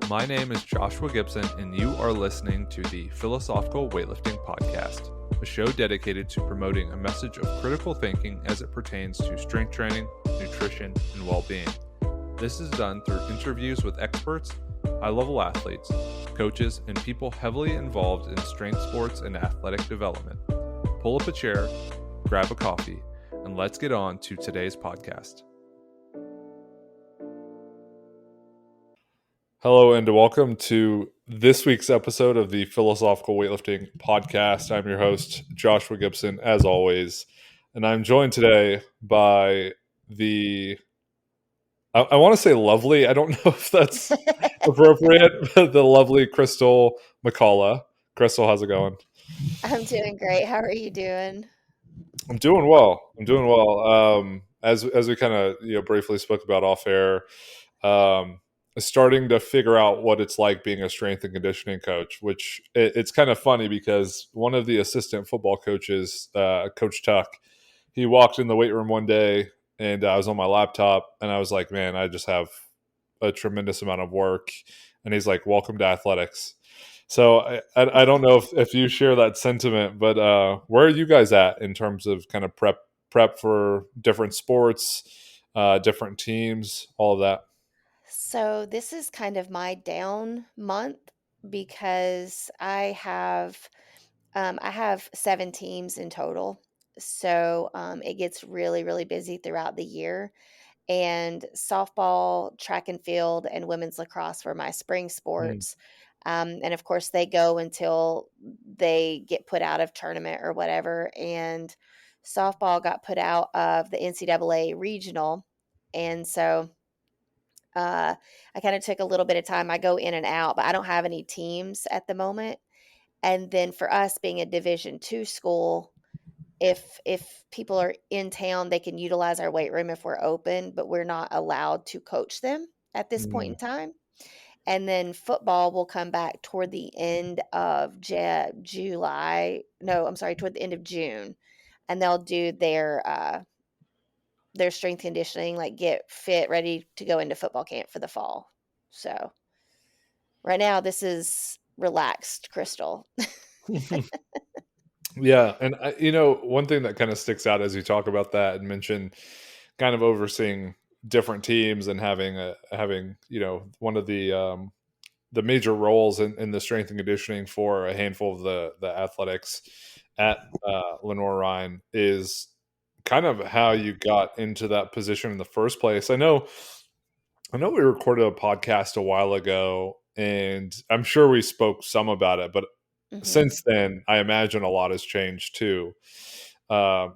My name is Joshua Gibson, and you are listening to the Philosophical Weightlifting Podcast, a show dedicated to promoting a message of critical thinking as it pertains to strength training, nutrition, and well-being. This is done through interviews with experts, high-level athletes, coaches, and people heavily involved in strength sports and athletic development. Pull up a chair, grab a coffee, and let's get on to today's podcast. Hello and welcome to this week's episode of the Philosophical Weightlifting Podcast. I'm your host, Joshua Gibson, as always, and I'm joined today by I want to say lovely, I don't know if that's appropriate, but the lovely Crystal McCullough. Crystal, how's it going? I'm doing great. How are you doing? I'm doing well. As we kind of briefly spoke about off air, starting to figure out what it's like being a strength and conditioning coach, which it's kind of funny because one of the assistant football coaches, Coach Tuck, he walked in the weight room one day and I was on my laptop and I was like, man, I just have a tremendous amount of work. And he's like, welcome to athletics. So I don't know if you share that sentiment, but where are you guys at in terms of kind of prep for different sports, different teams, all of that? So this is kind of my down month because I have 7 teams in total. So it gets really, really busy throughout the year. And softball, track and field, and women's lacrosse were my spring sports. And of course, they go until they get put out of tournament or whatever. And softball got put out of the NCAA regional. And so I kind of took a little bit of time. I go in and out, but I don't have any teams at the moment. And then for us being a Division II school, if people are in town, they can utilize our weight room if we're open, but we're not allowed to coach them at this point in time. And then football will come back toward the end of July. No, I'm sorry, toward the end of June, and they'll do their strength conditioning, like get fit, ready to go into football camp for the fall. So right now, this is relaxed, Crystal. Yeah, and one thing that kind of sticks out as you talk about that and mention kind of overseeing different teams and having one of the major roles in the strength and conditioning for a handful of the athletics at Lenoire-Rhyne is kind of how you got into that position in the first place. I know we recorded a podcast a while ago, and I'm sure we spoke some about it, but since then, I imagine a lot has changed too, uh,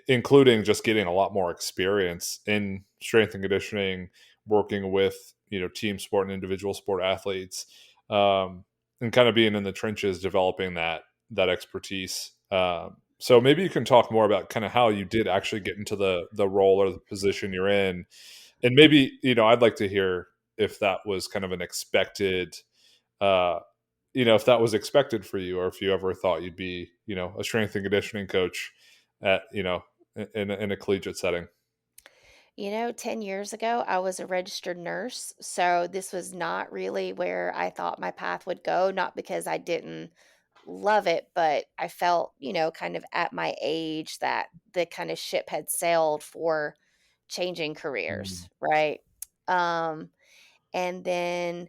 including just getting a lot more experience in strength and conditioning, working with team sport and individual sport athletes, and kind of being in the trenches, developing that expertise. So maybe you can talk more about kind of how you did actually get into the role or the position you're in, and maybe I'd like to hear if that was kind of an expected. If that was expected for you, or if you ever thought you'd be, a strength and conditioning coach at, in a collegiate setting. 10 years ago, I was a registered nurse. So this was not really where I thought my path would go, not because I didn't love it, but I felt, kind of at my age that the kind of ship had sailed for changing careers, right? And then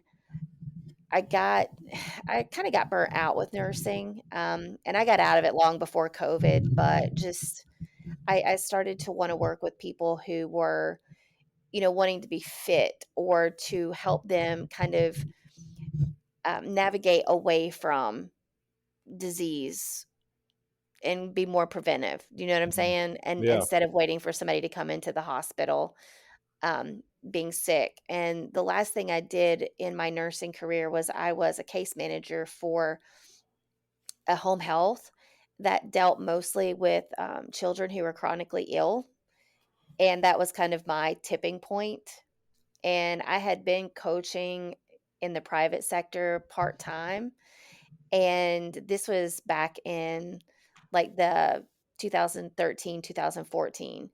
I kind of got burnt out with nursing, and I got out of it long before COVID, but just I started to want to work with people who were, wanting to be fit or to help them kind of navigate away from disease and be more preventive. You know what I'm saying? And Yeah. instead of waiting for somebody to come into the hospital being sick. And the last thing I did in my nursing career was I was a case manager for a home health that dealt mostly with children who were chronically ill. And that was kind of my tipping point. And I had been coaching in the private sector part-time. And this was back in like the 2013, 2014.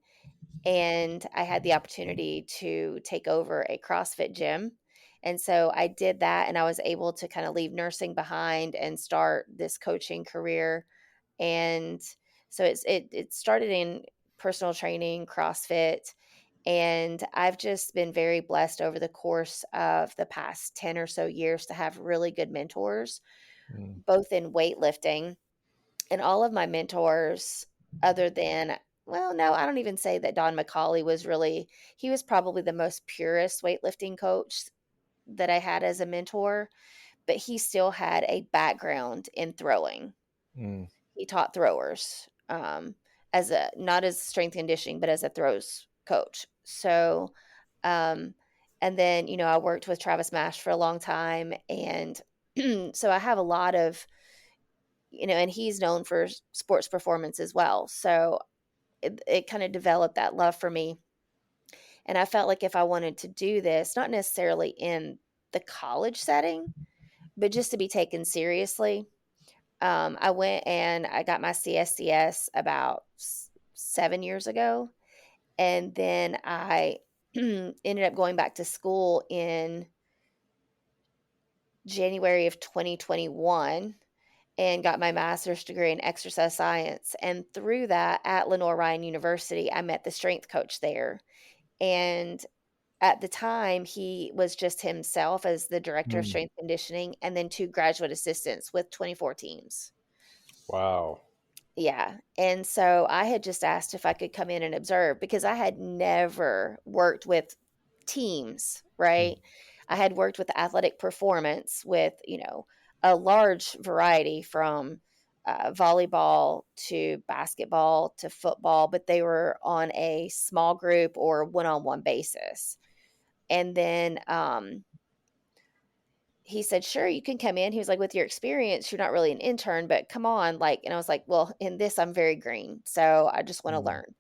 And I had the opportunity to take over a CrossFit gym. And so I did that, and I was able to kind of leave nursing behind and start this coaching career. And so it started in personal training, CrossFit, and I've just been very blessed over the course of the past 10 or so years to have really good mentors, Mm, both in weightlifting, and all of my mentors, other than, well, no, I don't even say that Don McCullough was really, he was probably the most purest weightlifting coach that I had as a mentor, but he still had a background in throwing. mm, He taught throwers, as a, not as strength conditioning, but as a throws coach. So, um, and then, I worked with Travis Mash for a long time. And so I have a lot of, and he's known for sports performance as well. So it kind of developed that love for me. And I felt like if I wanted to do this, not necessarily in the college setting, but just to be taken seriously, I went and I got my CSCS about 7 years ago. And then I ended up going back to school in January of 2021 and got my master's degree in exercise science. And through that, at Lenoire-Rhyne University, I met the strength coach there. And at the time, he was just himself as the director of mm. strength conditioning, and then 2 graduate assistants with 24 teams. Wow. Yeah, and so I had just asked if I could come in and observe because I had never worked with teams, Mm, right? I had worked with athletic performance with, a large variety from volleyball to basketball to football, but they were on a small group or one-on-one basis. And then he said, "Sure, you can come in." He was like, "With your experience, you're not really an intern, but come on." Like, and I was like, "Well, in this, I'm very green. So I just want to mm, learn."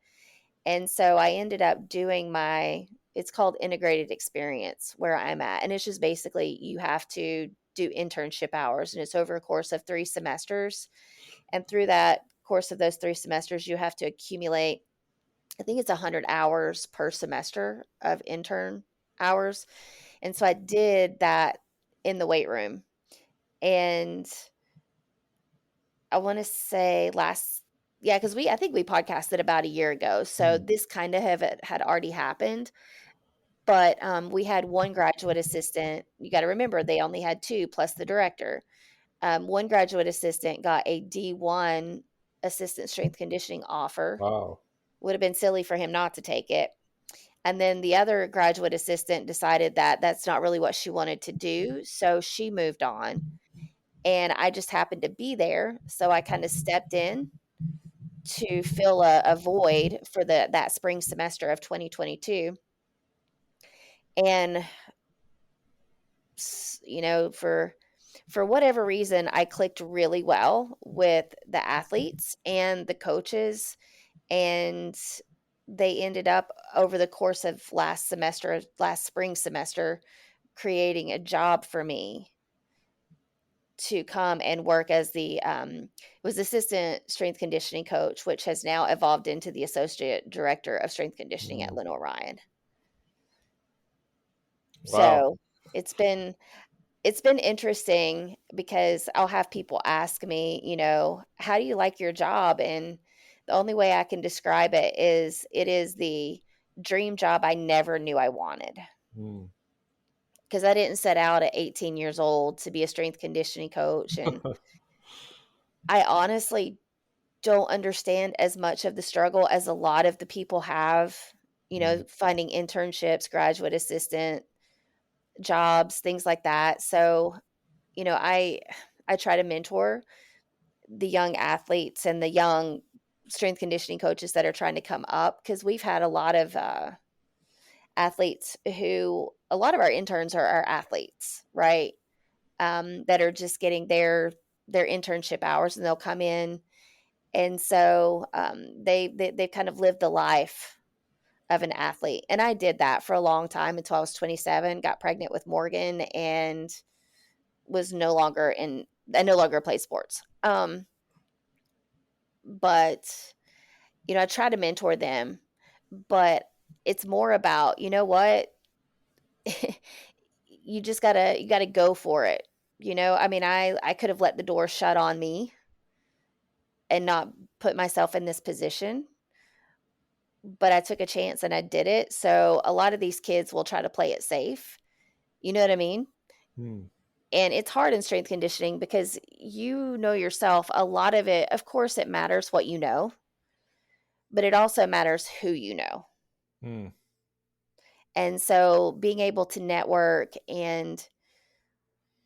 And so I ended up doing it's called integrated experience where I'm at. And it's just basically you have to do internship hours, and it's over a course of 3 semesters. And through that course of those 3 semesters, you have to accumulate, I think it's 100 hours per semester of intern hours. And so I did that in the weight room. And I wanna say yeah, because I think we podcasted about a year ago, so mm. this kinda had already happened, but, we had 1 graduate assistant. You gotta remember, they only had 2 plus the director. 1 graduate assistant got a D1 assistant strength conditioning offer. Wow. Would have been silly for him not to take it. And then the other graduate assistant decided that that's not really what she wanted to do, so she moved on. And I just happened to be there, so I kinda stepped in to fill a void for that spring semester of 2022, and for whatever reason, I clicked really well with the athletes and the coaches, and they ended up over the course of last spring semester, creating a job for me to come and work as it was assistant strength conditioning coach, which has now evolved into the associate director of strength conditioning at Mm. Lenoir-Rhyne. Wow. So it's been interesting because I'll have people ask me, how do you like your job? And the only way I can describe it is the dream job I never knew I wanted, Mm. because I didn't set out at 18 years old to be a strength conditioning coach. And I honestly don't understand as much of the struggle as a lot of the people have, Mm, finding internships, graduate assistant jobs, things like that. So, I try to mentor the young athletes and the young strength conditioning coaches that are trying to come up, because we've had a lot of athletes who, a lot of our interns are athletes, right? That are just getting their internship hours, and they'll come in. And so, they've kind of lived the life of an athlete, and I did that for a long time until I was 27, got pregnant with Morgan, and was no longer in I no longer play sports. But, I try to mentor them, but it's more about, you know what? you gotta go for it. I mean, I could have let the door shut on me and not put myself in this position, but I took a chance and I did it. So a lot of these kids will try to play it safe. You know what I mean? Mm, And it's hard in strength conditioning because you know yourself, a lot of it, of course, it matters what you know, but it also matters who you know. mm, And so being able to network and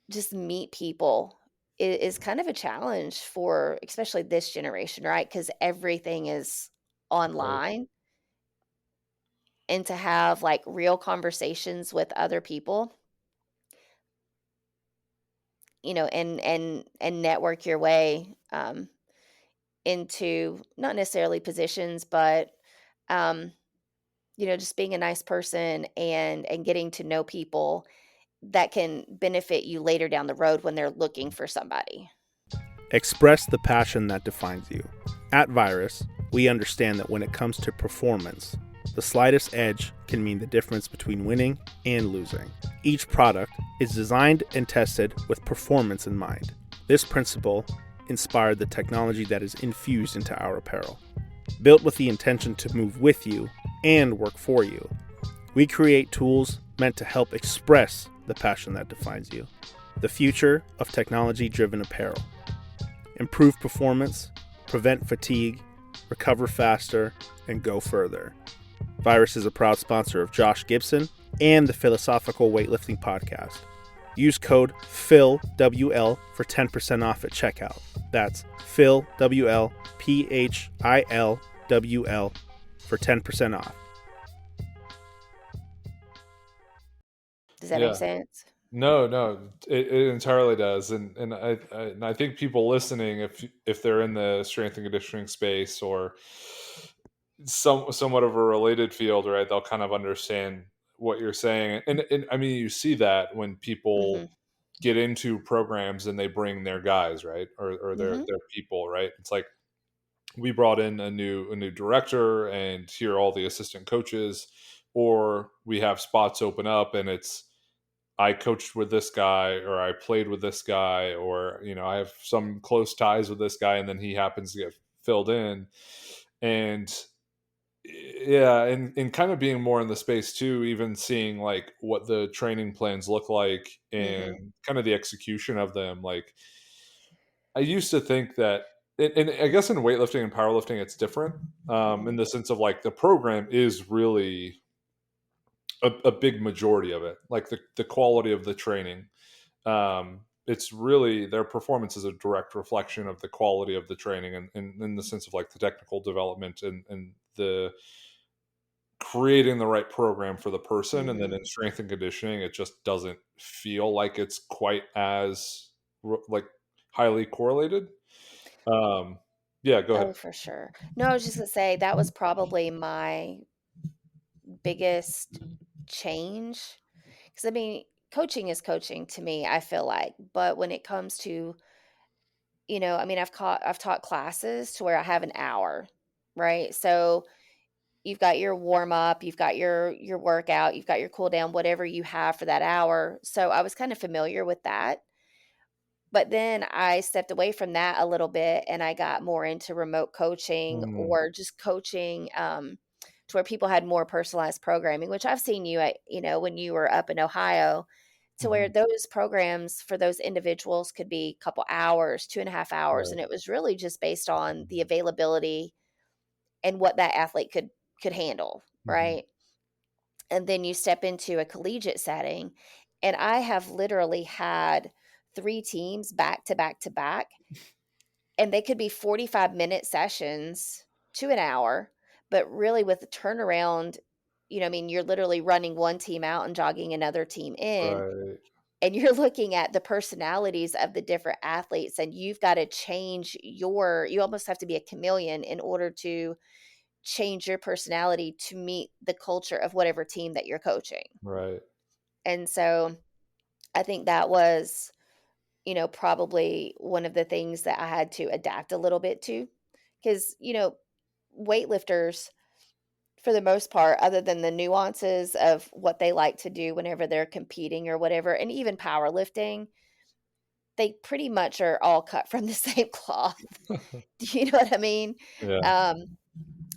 just meet people is kind of a challenge for especially this generation, right? Because everything is right. online, and to have like real conversations with other people, and network your way into not necessarily positions, but um, just being a nice person and getting to know people that can benefit you later down the road when they're looking for somebody. Express the passion that defines you. At Virus, we understand that when it comes to performance, the slightest edge can mean the difference between winning and losing. Each product is designed and tested with performance in mind. This principle inspired the technology that is infused into our apparel. Built with the intention to move with you and work for you, we create tools meant to help express the passion that defines you. The future of technology-driven apparel. Improve performance, prevent fatigue, recover faster, and go further. Virus is a proud sponsor of Josh Gibson and the Philosophical Weightlifting Podcast. Use code PHILWL for 10% off at checkout. That's PHILWL, PHILWL, for 10% off. Does that make Yeah. sense? No, no, it entirely does, and I think people listening, if they're in the strength and conditioning space or somewhat of a related field, right, they'll kind of understand what you're saying, and I mean, you see that when people Mhm. get into programs and they bring their guys, right, or Mhm. their people, right. It's like we brought in a new director, and here are all the assistant coaches, or we have spots open up, and it's I coached with this guy or I played with this guy or I have some close ties with this guy and then he happens to get filled in and yeah and kind of being more in the space too, even seeing like what the training plans look like Mhm. and kind of the execution of them. Like I used to think that and I guess in weightlifting and powerlifting it's different in Mhm. the sense of like the program is really a big majority of it, like the quality of the training. It's really their performance is a direct reflection of the quality of the training and in the sense of like the technical development and the creating the right program for the person. And then in Mhm. strength and conditioning it just doesn't feel like it's quite as like highly correlated. um yeah, go ahead. Oh, for sure. No, I was just gonna say that was probably my biggest change. Because I mean, coaching is coaching to me, I feel like, but when it comes to, I mean, I've taught classes to where I have an hour, right? So you've got your warm up, you've got your workout, you've got your cool down, whatever you have for that hour. So I was kind of familiar with that. But then I stepped away from that a little bit and I got more into remote coaching Mm, or just coaching to where people had more personalized programming, which I've seen you at, when you were up in Ohio, to where mhm, those programs for those individuals could be a couple hours, 2.5 hours. right. And it was really just based on the availability and what that athlete could handle, Mhm, right? And then you step into a collegiate setting, and I have literally had 3 teams back to back to back, and they could be 45-minute sessions to an hour, but really with the turnaround, I mean, you're literally running one team out and jogging another team in, right. and you're looking at the personalities of the different athletes, and you've gotta you almost have to be a chameleon in order to change your personality to meet the culture of whatever team that you're coaching. Right. And so I think that was, probably one of the things that I had to adapt a little bit to. Because, weightlifters, for the most part, other than the nuances of what they like to do whenever they're competing or whatever, and even powerlifting, they pretty much are all cut from the same cloth. Do you know what I mean? Yeah. Um,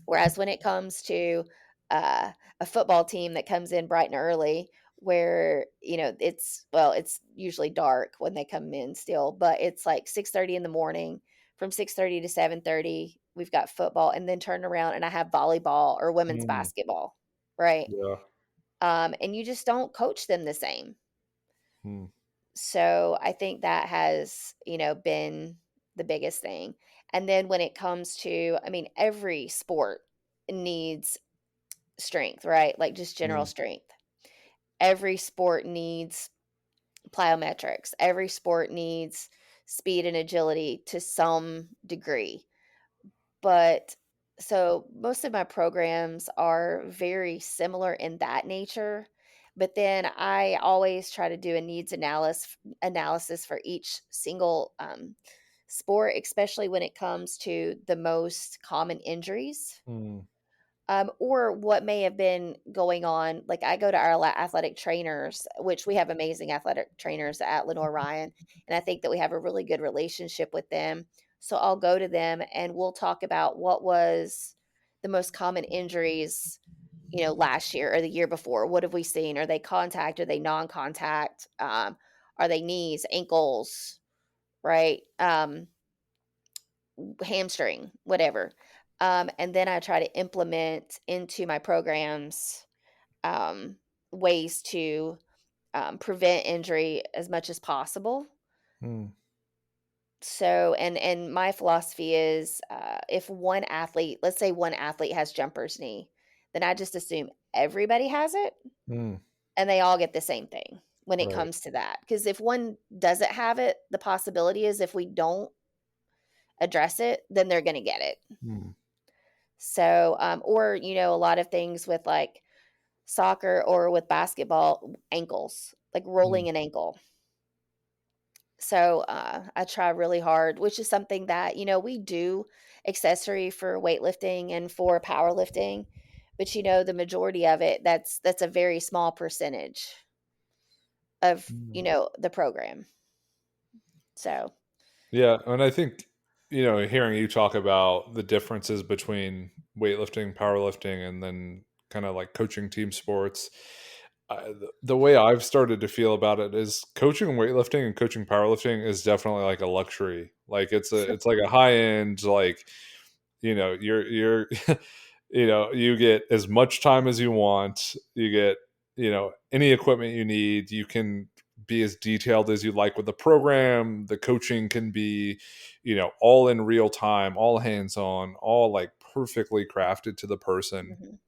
Whereas when it comes to a football team that comes in bright and early, where it's usually dark when they come in still, but it's like 6:30 in the morning. From 6:30 to 7:30, we've got football, and then turn around and I have volleyball or women's Mm, basketball, right? yeah. And you just don't coach them the same. Mm, So I think that has, been the biggest thing. And then when it comes to, I mean, every sport needs strength, right? Like just general mm, strength. Every sport needs plyometrics. Every sport needs speed and agility to some degree. But so most of my programs are very similar in that nature. But then I always try to do a needs analysis for each single sport, especially when it comes to the most common injuries, mm, or what may have been going on. Like I go to our athletic trainers, which we have amazing athletic trainers at Lenoire-Rhyne, and I think that we have a really good relationship with them. So I'll go to them and we'll talk about what was the most common injuries, last year or the year before. What have we seen? Are they contact? Are they non-contact? Are they knees, ankles, right? Hamstring, whatever. And then I try to implement into my programs um, ways to prevent injury as much as possible. mm, So, and my philosophy is, if one athlete, let's say one athlete has jumper's knee, then I just assume everybody has it, mm, and they all get the same thing when it right. comes to that. Because if one doesn't have it, the possibility is if we don't address it, then they're going to get it. Mm, So, or, a lot of things with like soccer or with basketball, ankles, like mm, rolling an ankle. So, I try really hard, which is something that, we do accessory for weightlifting and for powerlifting, but the majority of it, that's a very small percentage of, mm. the program. So, Yeah, and I think hearing you talk about the differences between weightlifting, powerlifting, and then kind of like coaching team sports, the way I've started to feel about it is coaching weightlifting and coaching powerlifting is definitely like a luxury. Like it's like a high end, like you're you get as much time as you want, you get any equipment you need, you can be as detailed as you like with the program, the coaching can be all in real time, all hands on, all like perfectly crafted to the person. mhm,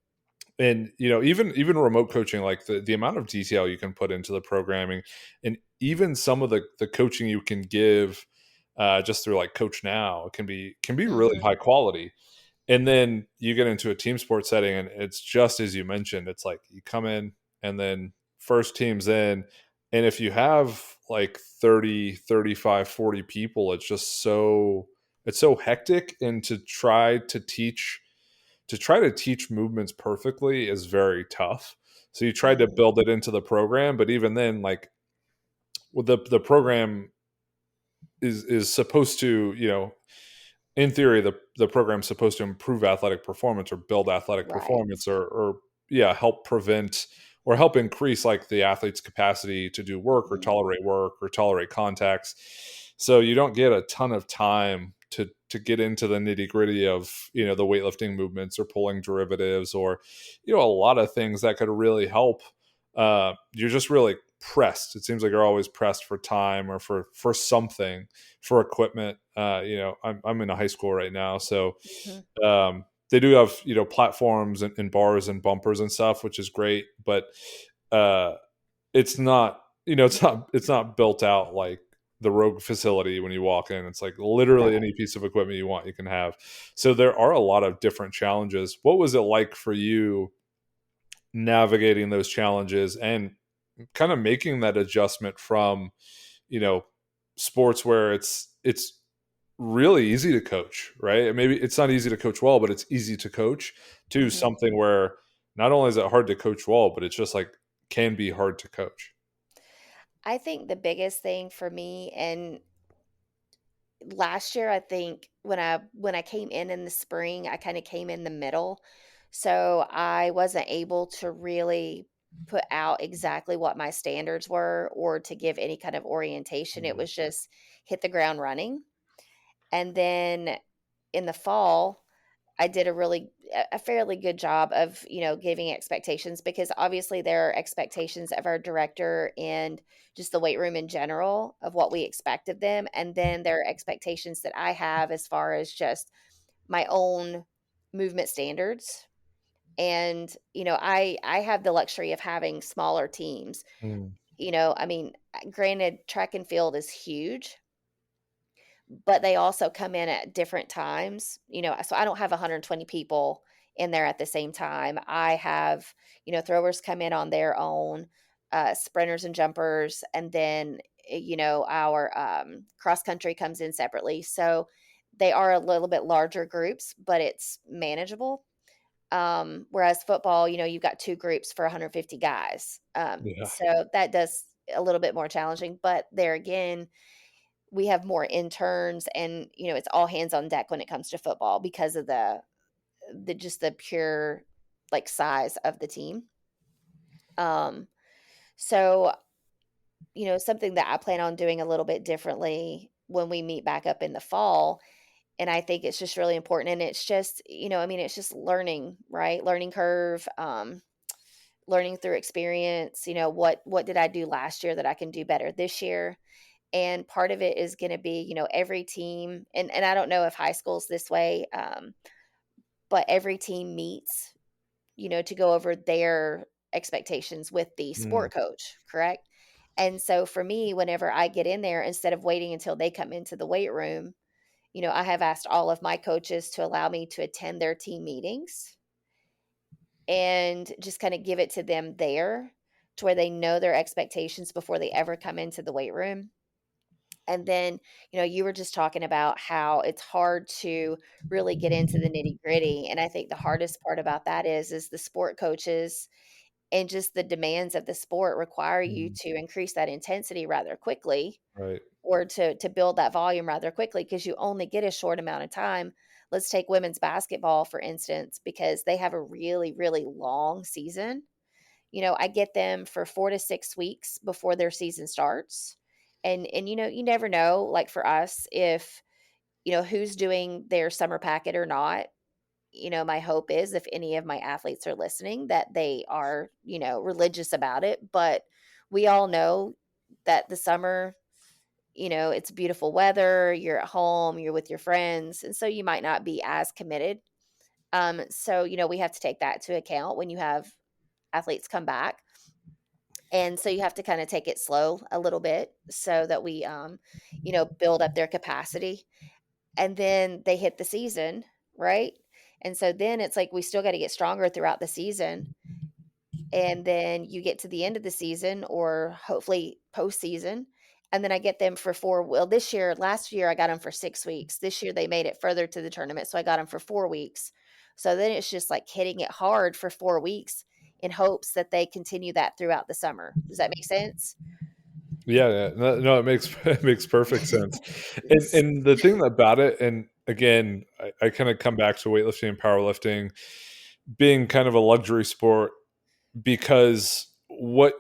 And even remote coaching, like the amount of detail you can put into the programming, and even some of the coaching you can give just through like Coach Now can be really mhm, high quality. And then you get into a team sport setting and it's just as you mentioned, it's like you come in and then first team's in, and if you have like 30, 35, 40 people, it's so hectic, and to try to teach movements perfectly is very tough. So you tried to mhm, build it into the program, but even then, like with the program is supposed to, in theory, the program's supposed to improve athletic performance or build athletic right. performance, or yeah, help prevent or help increase like the athlete's capacity to do work or tolerate contacts. So you don't get a ton of time to get into the nitty gritty of the weightlifting movements or pulling derivatives, or a lot of things that could really help. You're just really pressed. It seems like you're always pressed for time or for something, for equipment. I'm in a high school right now, so Mhm, they do have platforms and bars and bumpers and stuff, which is great, but uh, it's not it's not built out like the Rogue facility. When you walk in, it's like literally right. any piece of equipment you want, you can have. So there are a lot of different challenges. What was it like for you navigating those challenges and kind of making that adjustment from you know sports where it's really easy to coach, right? And maybe it's not easy to coach well, but it's easy to coach to Mhm. something where not only is it hard to coach well, but it's just like can be hard to coach. I think the biggest thing for me, and last year, I think when I came in the spring, I kind of came in the middle. So I wasn't able to really put out exactly what my standards were or to give any kind of orientation. It Mm. was just hit the ground running. And then in the fall, I did a fairly good job of, giving expectations, because obviously there are expectations of our director and just the weight room in general of what we expect of them. And then there are expectations that I have as far as just my own movement standards. And, I have the luxury of having smaller teams. Mm. I mean, granted, track and field is huge, but they also come in at different times, so I don't have 120 people in there at the same time. I have, throwers come in on their own, sprinters and jumpers, and then, our cross country comes in separately. So they are a little bit larger groups, but it's manageable. Whereas football, you've got two groups for 150 guys. Yeah. So that does a little bit more challenging, but there again, we have more interns, and it's all hands on deck when it comes to football because of the just the pure like size of the team. um so something that I plan on doing a little bit differently when we meet back up in the fall, and I think it's just really important, and it's just I mean, it's just learning, right? Learning curve. Learning through experience. What did I do last year that I can do better this year? And part of it is going to be, every team, and I don't know if high school's this way, but every team meets, to go over their expectations with the Mm. sport coach, correct? And so for me, whenever I get in there, instead of waiting until they come into the weight room, I have asked all of my coaches to allow me to attend their team meetings and just kind of give it to them there, to where they know their expectations before they ever come into the weight room. And then, you were just talking about how it's hard to really get into the nitty-gritty, and I think the hardest part about that is the sport coaches and just the demands of the sport require you Mm. to increase that intensity rather quickly, Right. or to build that volume rather quickly, because you only get a short amount of time. Let's take women's basketball, for instance, because they have a really, really long season. I get them for 4 to 6 weeks before their season starts. And you never know, like for us, if, who's doing their summer packet or not. My hope is, if any of my athletes are listening, that they are, religious about it. But we all know that the summer, it's beautiful weather, you're at home, you're with your friends, and so you might not be as committed. So, we have to take that to account when you have athletes come back. And so you have to kind of take it slow a little bit so that we, build up their capacity. And then they hit the season, right? And so then it's like we still got to get stronger throughout the season. And then you get to the end of the season, or hopefully postseason. And then I get them for last year I got them for 6 weeks. This year they made it further to the tournament. So I got them for 4 weeks. So then it's just like hitting it hard for 4 weeks in hopes that they continue that throughout the summer. Does that make sense? Yeah, yeah. No, no, it makes it makes perfect sense. And S- the thing about it, and again, I kind of come back to weightlifting and powerlifting being kind of a luxury sport, because what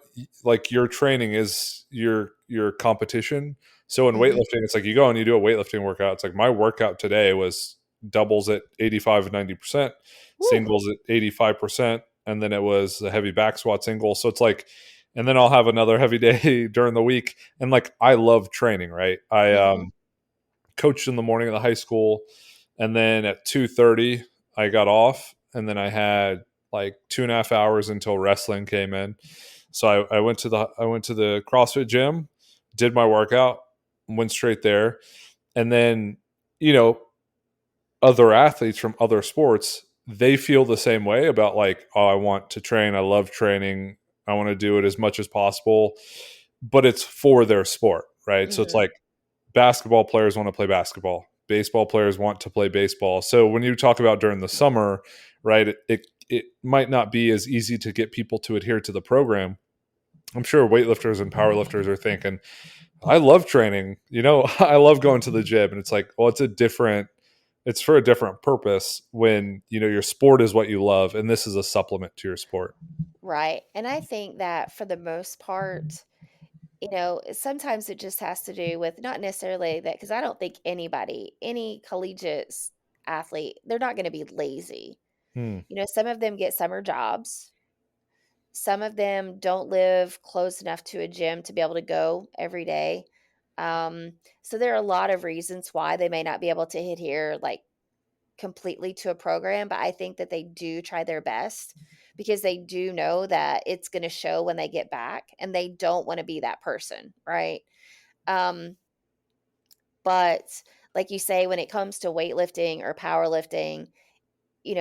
like your training is your competition. So in Mhm. weightlifting, it's like you go and you do a weightlifting workout. It's like my workout today was doubles at 85 and 90%, Woo. singles at 85%, and then it was a heavy back squat single. So it's like, and then I'll have another heavy day during the week. And like I love training, right? I Mhm. coached in the morning at the high school, and then at 2:30 I got off, and then I had like 2.5 hours until wrestling came in. So I went to the CrossFit gym, did my workout, went straight there. And then, you know, other athletes from other sports, they feel the same way about like, oh, I want to train, I love training, I want to do it as much as possible, but it's for their sport, right? So it's Mhm. like basketball players want to play basketball, baseball players want to play baseball. So when you talk about during the summer, right, it might not be as easy to get people to adhere to the program. I'm sure weightlifters and powerlifters are thinking, I love training, I love going to the gym. And it's like, well, it's for a different purpose when, your sport is what you love. And this is a supplement to your sport. Right. And I think that for the most part, sometimes it just has to do with not necessarily that, because I don't think any collegiate athlete, they're not going to be lazy. Hmm. Some of them get summer jobs. Some of them don't live close enough to a gym to be able to go every day. So there are a lot of reasons why they may not be able to adhere like completely to a program, but I think that they do try their best because they do know that it's going to show when they get back, and they don't want to be that person, right? Um, but like you say, when it comes to weightlifting or powerlifting,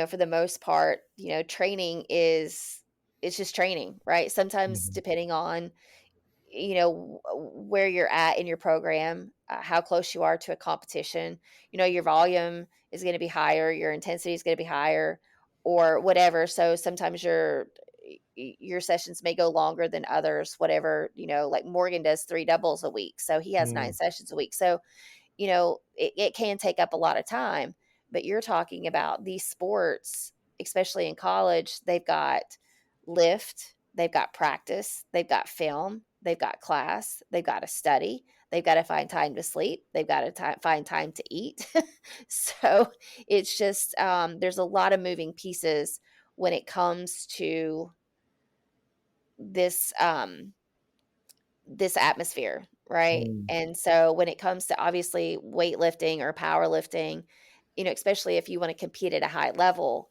for the most part, training is it's just training, right? Sometimes Mhm. depending on where you're at in your program, how close you are to a competition, your volume is going to be higher, your intensity is going to be higher, or whatever. So sometimes your sessions may go longer than others, whatever, like Morgan does 3 doubles a week. So he has 9 sessions a week. So it can take up a lot of time, but you're talking about these sports, especially in college, they've got lift, they've got practice, they've got film, they've got class, they've got to study, they've got to find time to sleep, they've got to find time to eat. So it's just, there's a lot of moving pieces when it comes to this, this atmosphere, right? Mm. And so when it comes to obviously weightlifting or powerlifting, especially if you want to compete at a high level,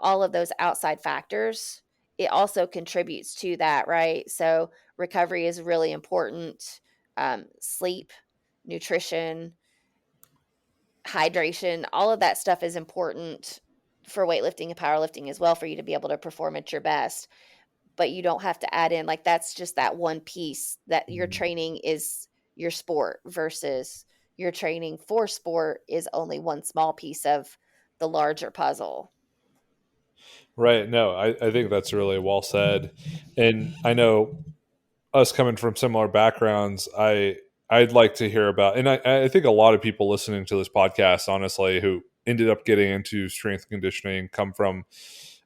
all of those outside factors, it also contributes to that, right? So recovery is really important. Sleep, nutrition, hydration, all of that stuff is important for weightlifting and powerlifting as well, for you to be able to perform at your best. But you don't have to add in, like, that's just that one piece, that your Mhm. training is your sport versus your training for sport is only one small piece of the larger puzzle. Right. No, I think that's really well said. And I know us coming from similar backgrounds, I'd like to hear about, and I think a lot of people listening to this podcast, honestly, who ended up getting into strength and conditioning come from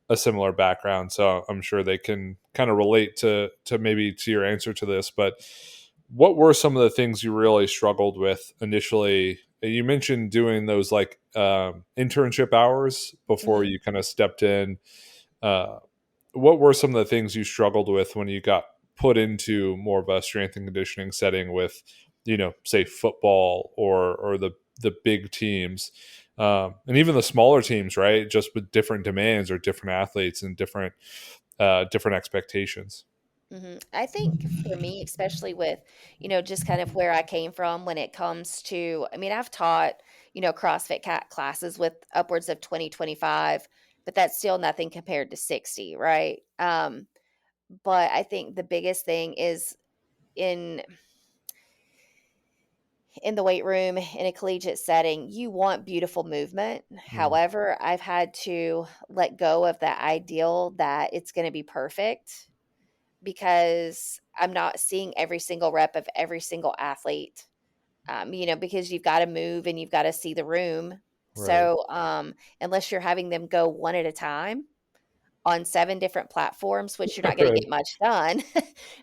a similar background. So I'm sure they can kind of relate to maybe to your answer to this. But what were some of the things you really struggled with initially? You mentioned doing those like internship hours before Mhm. you kind of stepped in. Uh, what were some of the things you struggled with when you got put into more of a strength and conditioning setting with, say football or the big teams, and even the smaller teams, right? Just with different demands or different athletes and different expectations. I think for me, especially with, just kind of where I came from when it comes to, I mean, I've taught, CrossFit classes with upwards of 2025, but that's still nothing compared to 60, right? But I think the biggest thing is in in the weight room in a collegiate setting, you want beautiful movement. Mm. However, I've had to let go of that ideal that it's going to be perfect, because I'm not seeing every single rep of every single athlete. Because you've got to move and you've got to see the room. Right. So, unless you're having them go one at a time on 7 different platforms, which you're not going to Right. get much done.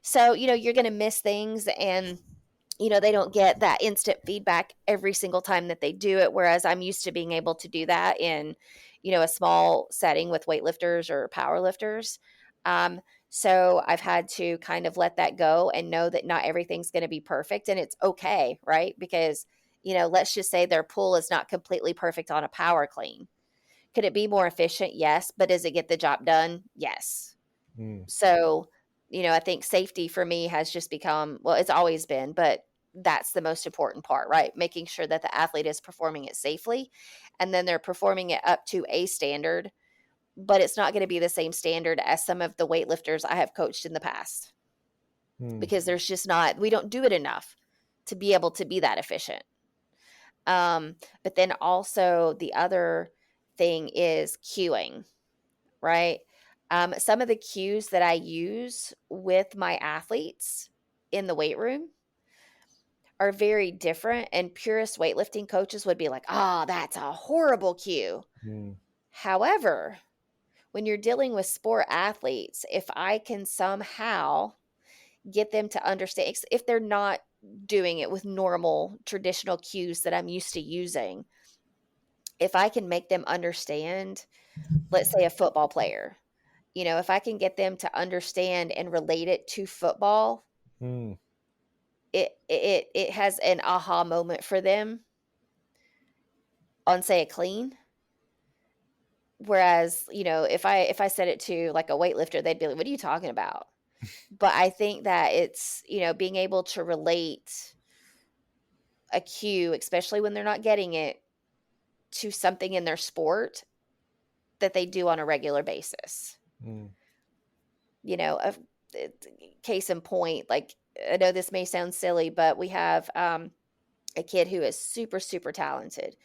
So, you're going to miss things, and they don't get that instant feedback every single time that they do it. Whereas I'm used to being able to do that in, a small setting with weightlifters or powerlifters. Um, so I've had to kind of let that go and know that not everything's going to be perfect, and it's okay, right? Because, let's just say their pull is not completely perfect on a power clean. Could it be more efficient? Yes. But does it get the job done? Yes. Mm. So, I think safety for me has just become, well, it's always been, but that's the most important part, right? Making sure that the athlete is performing it safely, and then they're performing it up to a standard, but it's not going to be the same standard as some of the weightlifters I have coached in the past, Mm. because there's just not, we don't do it enough to be able to be that efficient. But then also the other thing is cueing, right? Some of the cues that I use with my athletes in the weight room are very different. And purist weightlifting coaches would be like, oh, that's a horrible cue. Mm. However, when you're dealing with sport athletes, if I can somehow get them to understand, if they're not doing it with normal traditional cues that I'm used to using, if I can make them understand, let's say a football player, if I can get them to understand and relate it to football, Mm. it has an aha moment for them on, say, a clean. Whereas, if I said it to like a weightlifter, they'd be like, what are you talking about? But I think that it's, being able to relate a cue, especially when they're not getting it, to something in their sport that they do on a regular basis. Mm. A case in point, like, I know this may sound silly, but we have a kid who is super, super talented.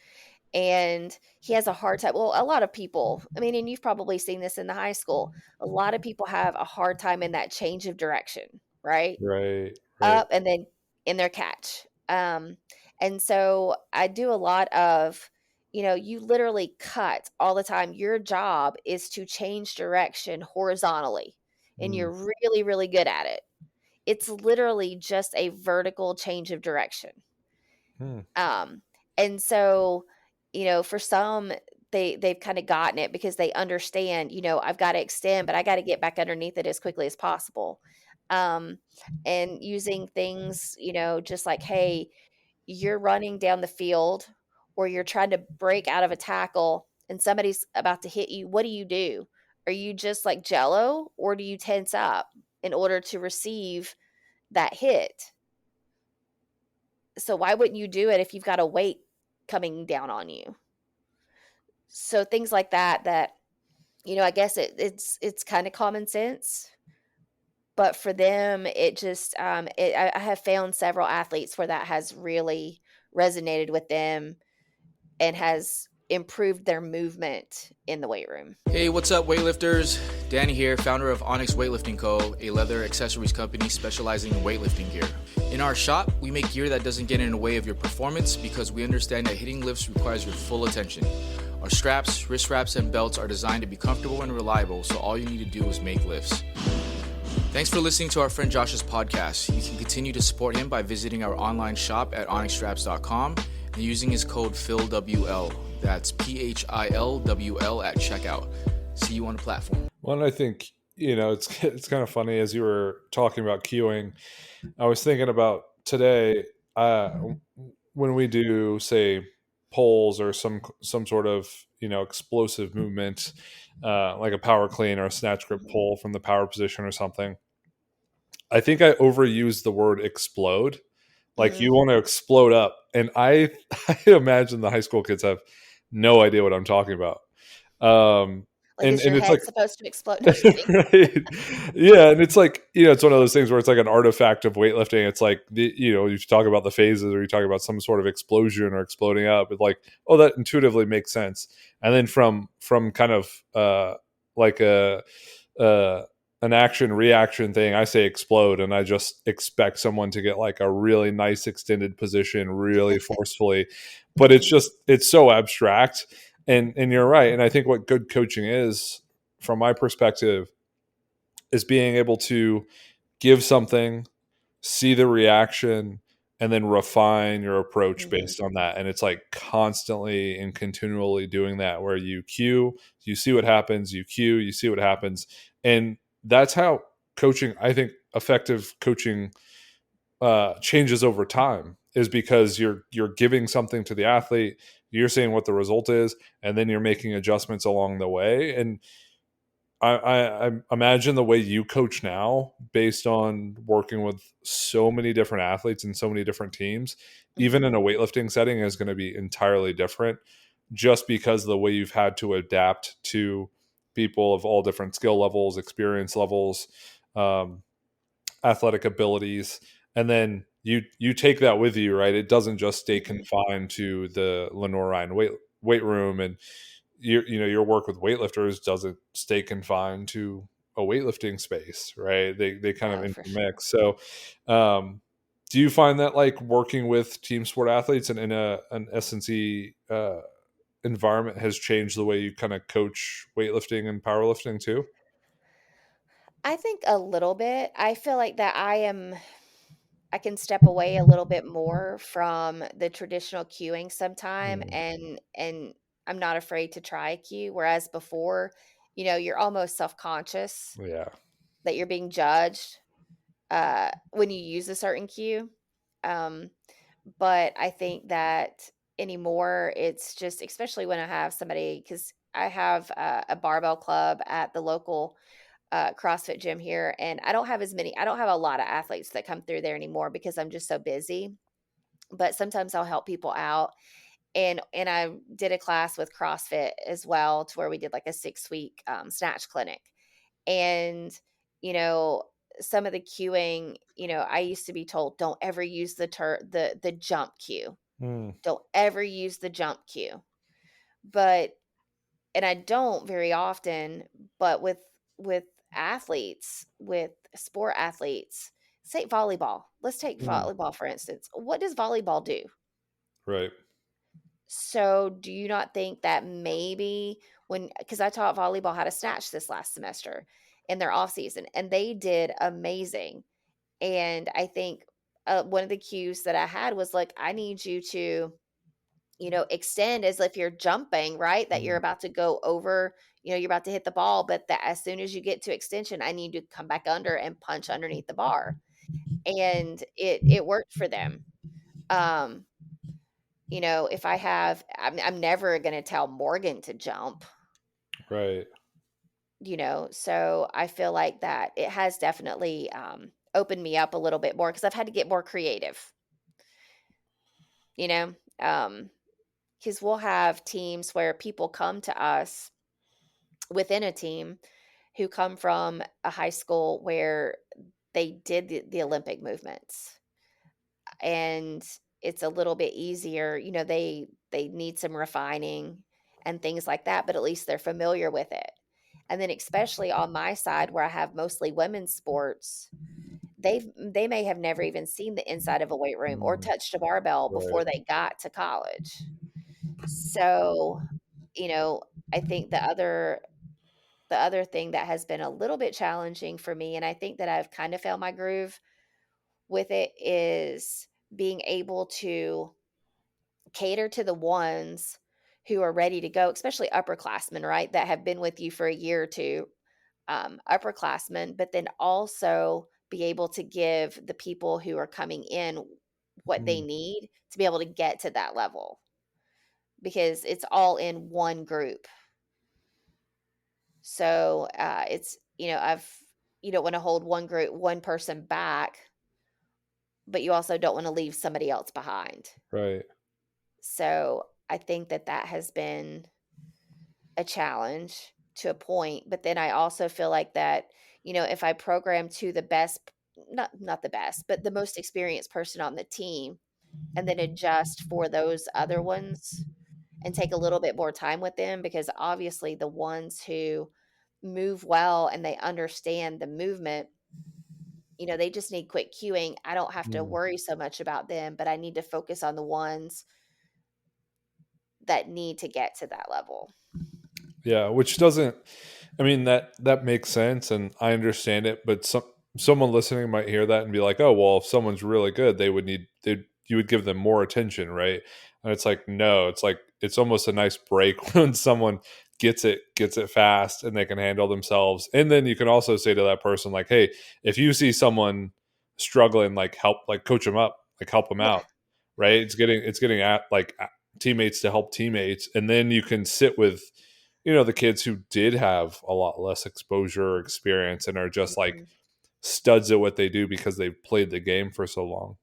And he has a hard time. Well, a lot of people, I mean, and you've probably seen this in the high school, a lot of people have a hard time in that change of direction, right? Right. Right. Up and then in their catch. And so I do a lot of, you literally cut all the time. Your job is to change direction horizontally, and Mm. you're really, really good at it. It's literally just a vertical change of direction. Mm. And so, for some, they've kind of gotten it because they understand, I've got to extend, but I got to get back underneath it as quickly as possible. Um, and using things, just like, hey, you're running down the field or you're trying to break out of a tackle and somebody's about to hit you. What do you do? Are you just like jello, or do you tense up in order to receive that hit? So why wouldn't you do it if you've got a weight coming down on you? So things like that, I guess it's kind of common sense, but for them, it just, I have found several athletes where that has really resonated with them and has improved their movement in the weight room. Hey, what's up, weightlifters? Danny here, founder of Onyx Weightlifting Co., a leather accessories company specializing in weightlifting gear. In our shop, we make gear that doesn't get in the way of your performance because we understand that hitting lifts requires your full attention. Our straps, wrist wraps, and belts are designed to be comfortable and reliable, so all you need to do is make lifts. Thanks for listening to our friend Josh's podcast. You can continue to support him by visiting our online shop at onyxstraps.com and using his code PHILWL. That's PHILWL at checkout. See you on the platform. Well, and I think, it's kind of funny as you were talking about cueing. I was thinking about today, when we do, say, pulls or some sort of, explosive movement, like a power clean or a snatch grip pull from the power position or something. I think I overused the word explode. Like, you want to explode up. And I imagine the high school kids have no idea what I'm talking about. Like, and is your it's head like, supposed to explode? No, just kidding. right? Yeah, and it's like, it's one of those things where it's like an artifact of weightlifting. It's like, you talk about the phases, or you talk about some sort of explosion or exploding up. It's like, oh, that intuitively makes sense. And then from kind of like an action reaction thing, I say explode, and I just expect someone to get like a really nice extended position really forcefully. But it's so abstract. And you're right. And I think what good coaching is, from my perspective, is being able to give something, see the reaction, and then refine your approach based on that. And it's like constantly and continually doing that, where you cue, you see what happens, you cue, you see what happens. And that's how coaching, I think, effective coaching changes over time, is because you're giving something to the athlete, you're seeing what the result is, and then you're making adjustments along the way. And I imagine the way you coach now, based on working with so many different athletes and so many different teams, even in a weightlifting setting, is going to be entirely different, just because of the way you've had to adapt to people of all different skill levels, experience levels, athletic abilities. And then you take that with you, right? It doesn't just stay Mhm. confined to the Lenoire-Rhyne weight room, and your work with weightlifters doesn't stay confined to a weightlifting space, right? They kind of No, for sure. intermix. So, um, do you find that like working with team sport athletes and in an S&C environment has changed the way you kind of coach weightlifting and powerlifting too? I think a little bit. I feel like that I can step away a little bit more from the traditional cueing sometime, Mm, and I'm not afraid to try a cue, whereas before, you're almost self-conscious yeah. that you're being judged when you use a certain cue. Um, but I think that anymore, it's just, especially when I have somebody, because I have a barbell club at the local CrossFit gym here, and I don't have a lot of athletes that come through there anymore because I'm just so busy. But sometimes I'll help people out, and I did a class with CrossFit as well, to where we did like a 6 week snatch clinic, and you know some of the cueing, I used to be told, don't ever use the jump cue, Mm, don't ever use the jump cue, but and I don't very often, but with athletes, with sport athletes, say volleyball. Let's take mm, volleyball for instance. What does volleyball do? right. So, do you not think that maybe because I taught volleyball how to snatch this last semester in their off season, and they did amazing. And I think one of the cues that I had was like, I need you to, extend as if you're jumping, right? That you're Mm, about to go over, you're about to hit the ball, but that as soon as you get to extension, I need to come back under and punch underneath the bar. And it worked for them. Um, if I'm never going to tell Morgan to jump, right. so I feel like that it has definitely opened me up a little bit more because I've had to get more creative, you know, um, because we'll have teams where people come to us within a team who come from a high school where they did the Olympic movements, and it's a little bit easier, they need some refining and things like that, but at least they're familiar with it. And then especially on my side where I have mostly women's sports, they may have never even seen the inside of a weight room or Mm, touched a barbell before right. they got to college. So, you know, I think the other thing that has been a little bit challenging for me, and I think that I've kind of found my groove with it, is being able to cater to the ones who are ready to go, especially upperclassmen, right? That have been with you for a year or two, upperclassmen, but then also be able to give the people who are coming in what they Mm, need to be able to get to that level, because it's all in one group. So you don't want to hold one person back, but you also don't want to leave somebody else behind. right. So I think that that has been a challenge to a point, but then I also feel like that, if I program to the best, not the best, but the most experienced person on the team, and then adjust for those other ones and take a little bit more time with them, because obviously the ones who move well and they understand the movement, they just need quick cueing. I don't have to Mm. worry so much about them, but I need to focus on the ones that need to get to that level. Yeah, which doesn't, I mean, that makes sense and I understand it, but someone listening might hear that and be like, "Oh, well, if someone's really good, they you would give them more attention, right?" And it's like, no, it's like it's almost a nice break when someone gets it fast and they can handle themselves. And then you can also say to that person like, "Hey, if you see someone struggling, like coach them up, like help them Yeah. out." Right? It's getting at teammates to help teammates, and then you can sit with the kids who did have a lot less exposure or experience and are just like Mhm. studs at what they do because they've played the game for so long.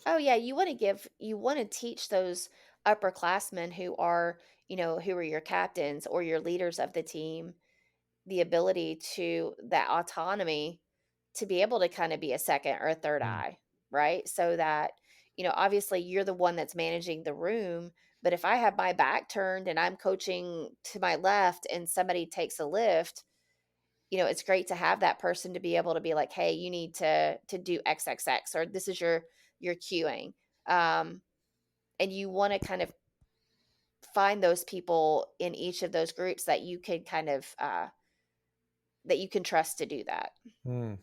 Oh yeah, you want to teach those upperclassmen who are your captains or your leaders of the team, the ability to that autonomy to be able to kind of be a second or a third Mm. eye. right? So that, obviously you're the one that's managing the room, but if I have my back turned and I'm coaching to my left and somebody takes a lift, it's great to have that person to be able to be like, "Hey, you need to do XXX," or "This is your cueing." Um, and you want to kind of find those people in each of those groups that you can kind of that you can trust to do that. Mm.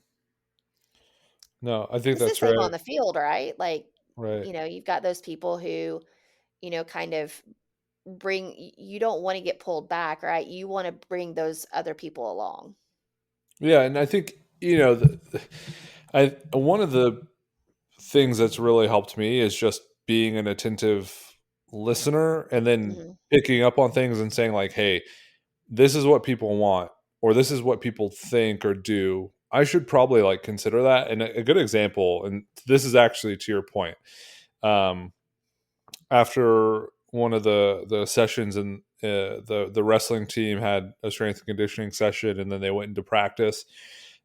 No, I think It's the that's same right. on the field, right? Like, Right. you've got those people who, kind of you don't want to get pulled back, right? You want to bring those other people along. Yeah, and I think I one of the things that's really helped me is just being an attentive listener and then Mhm. picking up on things and saying like, "Hey, this is what people want or this is what people think or do. I should probably like consider that." And a good example, and this is actually to your point. Um, After one of the sessions and the wrestling team had a strength and conditioning session, and then they went into practice,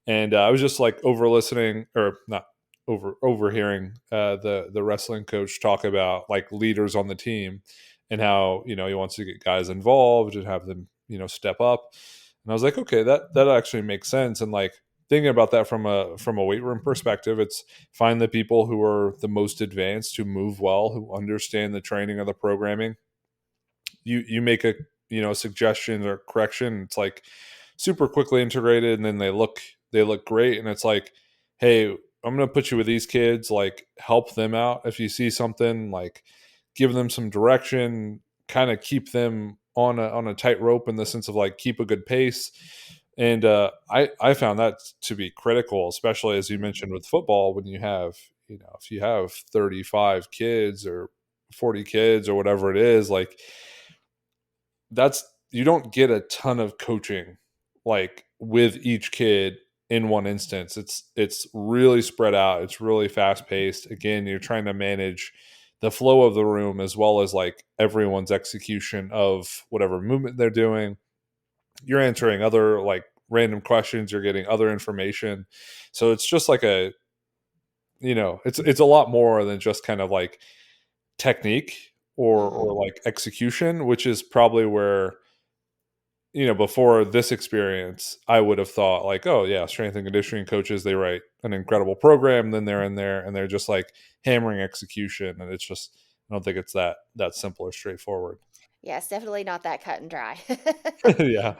and I was just like over listening or not overhearing the wrestling coach talk about like leaders on the team and how he wants to get guys involved and have them step up. And I was like, okay, that actually makes sense. And like thinking about that from a weight room perspective, it's find the people who are the most advanced, who move well, who understand the training or the programming. You make a suggestion or correction, it's like super quickly integrated, and then they look great. And it's like, hey, I'm gonna put you with these kids, like help them out if you see something, like give them some direction, kind of keep them on a tight rope in the sense of like keep a good pace. And I found that to be critical, especially as you mentioned with football, when you have if you have 35 kids or 40 kids or whatever it is, like that's you don't get a ton of coaching like with each kid in one instance. It's really spread out, it's really fast paced. Again, you're trying to manage the flow of the room as well as like everyone's execution of whatever movement they're doing. You're answering other like random questions, you're getting other information. So it's just like it's a lot more than just kind of like technique or Mhm. like execution, which is probably where before this experience, I would have thought like, oh yeah, strength and conditioning coaches, they write an incredible program, then they're in there and they're just like hammering execution, and it's just I don't think it's that simple or straightforward. Yeah, it's definitely not that cut and dry. Yeah,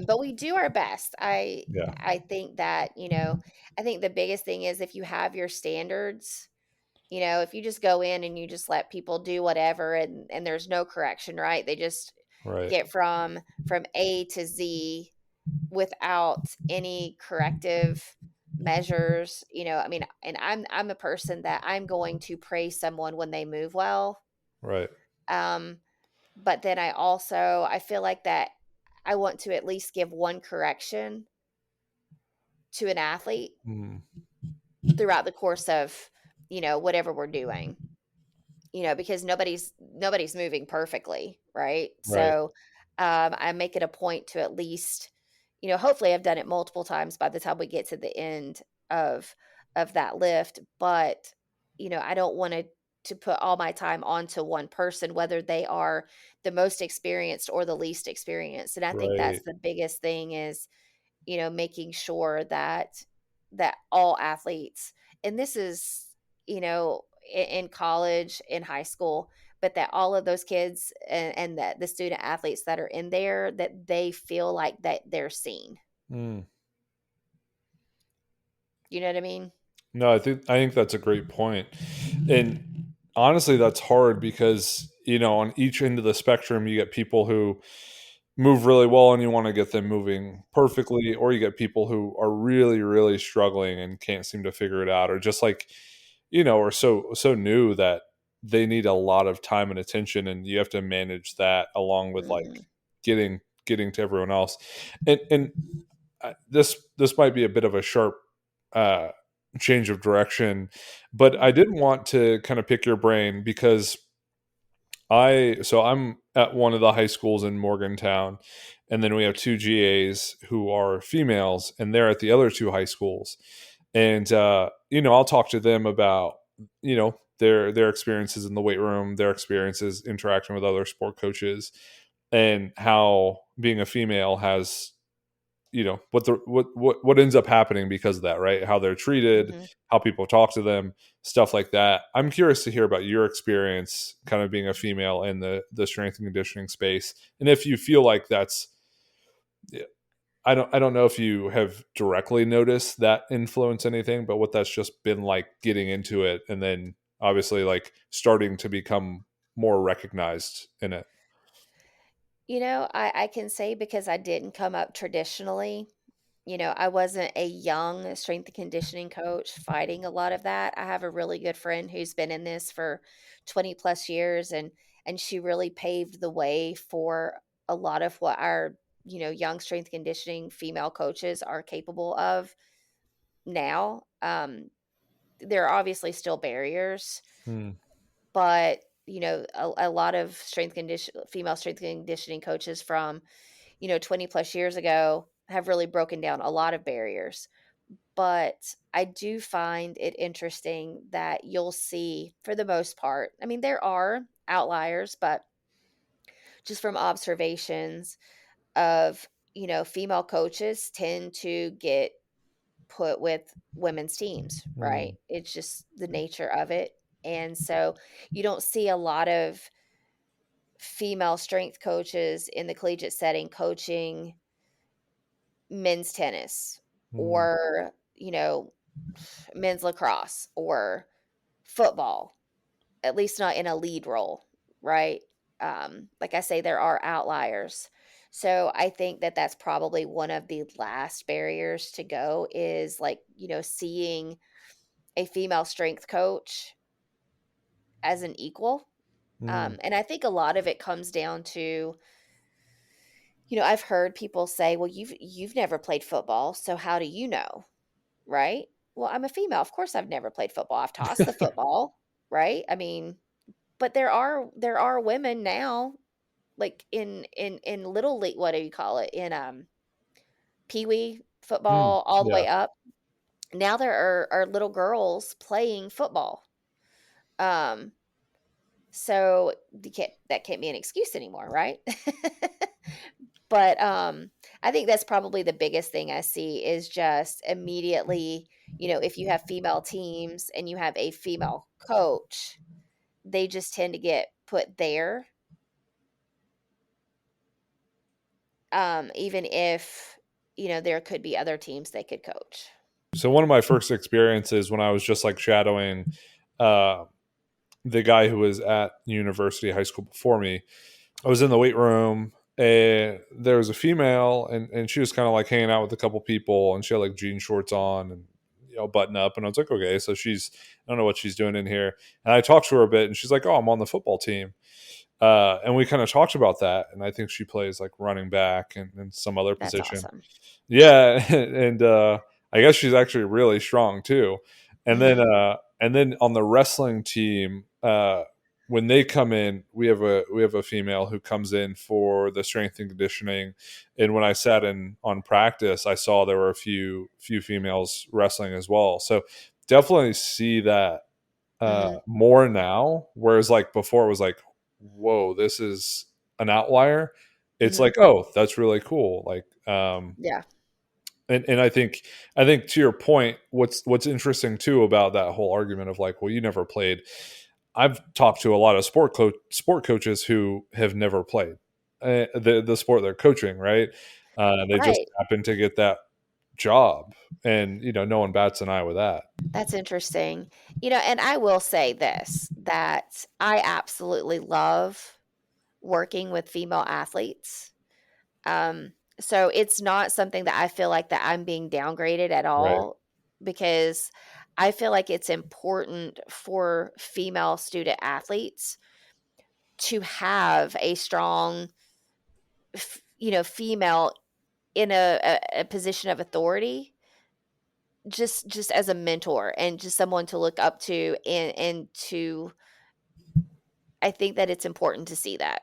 But we do our best. yeah, I think that, I think the biggest thing is if you have your standards, if you just go in and you just let people do whatever and there's no correction, right? They just right, get from A to Z without any corrective measures, I mean, and I'm a person that I'm going to praise someone when they move well. right, Um, but then I feel like that I want to at least give one correction to an athlete mm, throughout the course of, whatever we're doing. Because nobody's moving perfectly, right? right, So, I make it a point to at least, hopefully I've done it multiple times by the time we get to the end of that lift, but, I don't want to put all my time onto one person, whether they are the most experienced or the least experienced. And I think that's right, the biggest thing is, making sure that all athletes, and this is, in college, in high school, but that all of those kids and that the student athletes that are in there, that they feel like that they're seen. mm. You know what I mean? No, I think that's a great point. And honestly, that's hard because, on each end of the spectrum, you get people who move really well and you want to get them moving perfectly, or you get people who are really, really struggling and can't seem to figure it out, or just like, are so new that they need a lot of time and attention, and you have to manage that along with like Mhm. getting to everyone else. And this might be a bit of a sharp uh, change of direction, but I Mhm. did want to kind of pick your brain because I'm at one of the high schools in Morgantown, and then we have two GAs who are females, and they're at the other two high schools. And I'll talk to them about their experiences in the weight room, their experiences interacting with other sport coaches, and how being a female has, what ends up happening because of that, right? How they're treated, Mhm. how people talk to them, stuff like that. I'm curious to hear about your experience kind of being a female in the strength and conditioning space, and if you feel like that's, I don't know if you have directly noticed that influence anything, but what that's just been like getting into it, and then obviously like starting to become more recognized in it. I can say because I didn't come up traditionally, I wasn't a young strength and conditioning coach fighting a lot of that. I have a really good friend who's been in this for 20 plus years, and she really paved the way for a lot of what our, young strength conditioning female coaches are capable of now. There are obviously still barriers, Hmm. but a lot of female strength conditioning coaches from 20 plus years ago have really broken down a lot of barriers. But I do find it interesting that you'll see, for the most part, I mean, there are outliers, but just from observations of, female coaches tend to get put with women's teams, right? Hmm. It's just the nature of it. And so you don't see a lot of female strength coaches in the collegiate setting coaching men's tennis Hmm. or, men's lacrosse or football, at least not in a lead role, right? Like I say, there are outliers. So I think that that's probably one of the last barriers to go is like, seeing a female strength coach as an equal. Hmm. And I think a lot of it comes down to, I've heard people say, "Well, you've never played football, so how do you know?" Right? Well, I'm a female. Of course I've never played football. I've tossed the football, right? I mean, but there are women now, like in little league, what do you call it? In pee-wee Hmm. football all the Yeah. way up. Now there are little girls playing football. Um, so that can't be an excuse anymore, right? But, I think that's probably the biggest thing I see is just immediately, if you have female teams and you have a female coach, they just tend to get put there, even if, there could be other teams they could coach. So one of my first experiences when I was just like shadowing uh, the guy who was at university high school before me, I was in the weight room and there was a female, and she was kind of like hanging out with a couple people, and she had like jean shorts on and button up, and I was like, okay, so I don't know what she's doing in here. And I talked to her a bit, and she's like, oh, I'm on the football team. And we kind of talked about that, and I think she plays like running back and some other That's position. awesome. Yeah, and I guess she's actually really strong too. Mhm, And then on the wrestling team, when they come in, we have a female who comes in for the strength and conditioning. And when I sat in on practice, I saw there were a few females wrestling as well. So definitely see that mhm, more now. Whereas like before, it was like, whoa, this is an outlier. It's mhm. like, oh, that's really cool. Like, Yeah. and I think to your point, what's interesting too about that whole argument of like, well, you never played. I've talked to a lot of sport coaches who have never played the sport they're coaching, right? They just Right. happen to get that job, and no one bats an eye with that. That's interesting. And I will say this, that I absolutely love working with female athletes. Um, so it's not something that I feel like that I'm being downgraded at Right. all because I feel like it's important for female student athletes to have a strong, female in a position of authority, just as a mentor and just someone to look up to and to I think that it's important to see that.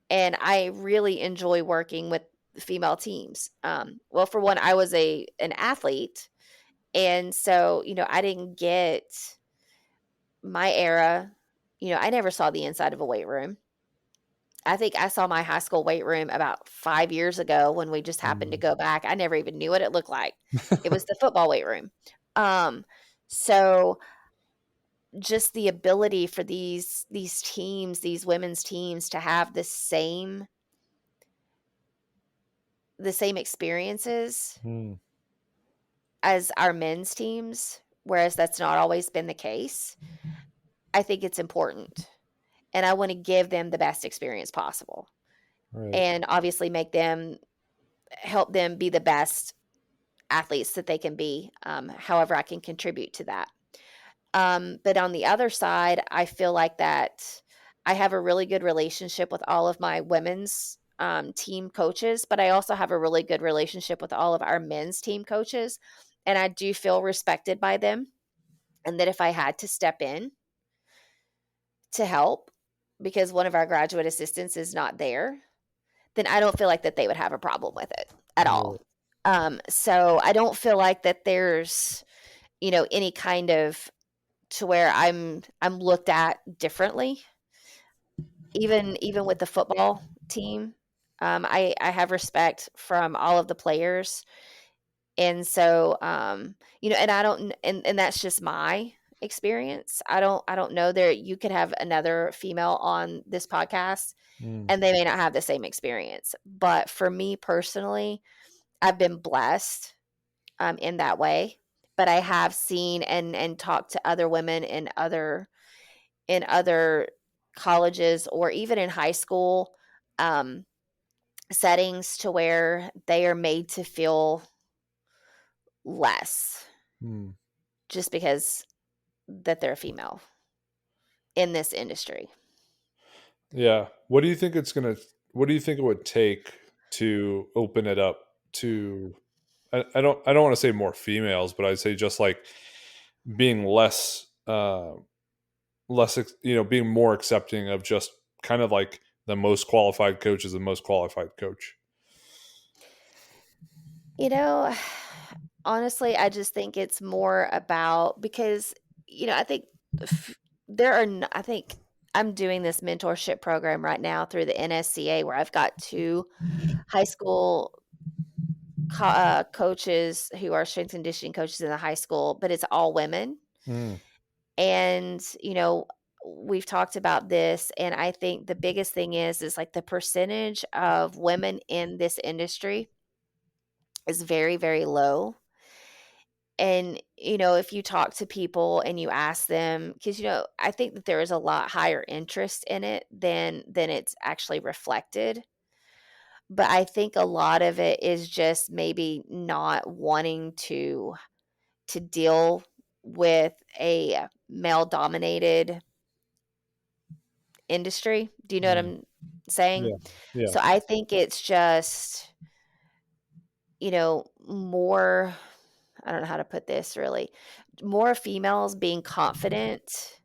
And I really enjoy working with female teams. Well, for one, I was an athlete, and so I didn't get my era, I never saw the inside of a weight room. I think I saw my high school weight room about 5 years ago when we just happened to Mm. go back. I never even knew what it looked like. It was the football weight room. Um, so just the ability for these teams, these women's teams to have the same experiences Mm. as our men's teams, whereas that's not always been the case. I think it's important. And I want to give them the best experience possible. Right. And obviously help them be the best athletes that they can be, however I can contribute to that. But on the other side, I feel like that I have a really good relationship with all of my women's team coaches, but I also have a really good relationship with all of our men's team coaches. And I do feel respected by them. And that if I had to step in to help because one of our graduate assistants is not there, then I don't feel like that they would have a problem with it at all. Right. So I don't feel like that there's, any kind of to where I'm looked at differently. Even with the football team, I have respect from all of the players, and so and I don't, and that's just my experience. I don't know there. You could have another female on this podcast, Mm. and they may not have the same experience. But for me personally, I've been blessed in that way. But I have seen and talked to other women in other colleges or even in high school um, settings to where they are made to feel less Mm. just because that they're a female in this industry. Yeah. What do you think it would take to open it up to, I don't want to say more females, but I'd say just like being being more accepting of just kind of like the most qualified coach is the most qualified coach. You know, honestly, I just think it's more about because, I think f- I think I'm doing this mentorship program right now through the NSCA where I've got two high school coaches who are strength and conditioning coaches in the high school, but it's all women. Mm. And, we've talked about this. And I think the biggest thing is like the percentage of women in this industry is very, very low. And, if you talk to people and you ask them, because, I think that there is a lot higher interest in it than it's actually reflected. But I think a lot of it is just maybe not wanting to deal with a male dominated industry. Do you know what Mm. I'm saying? Yeah. Yeah. So I think it's just, more, I don't know how to put this really, more females being confident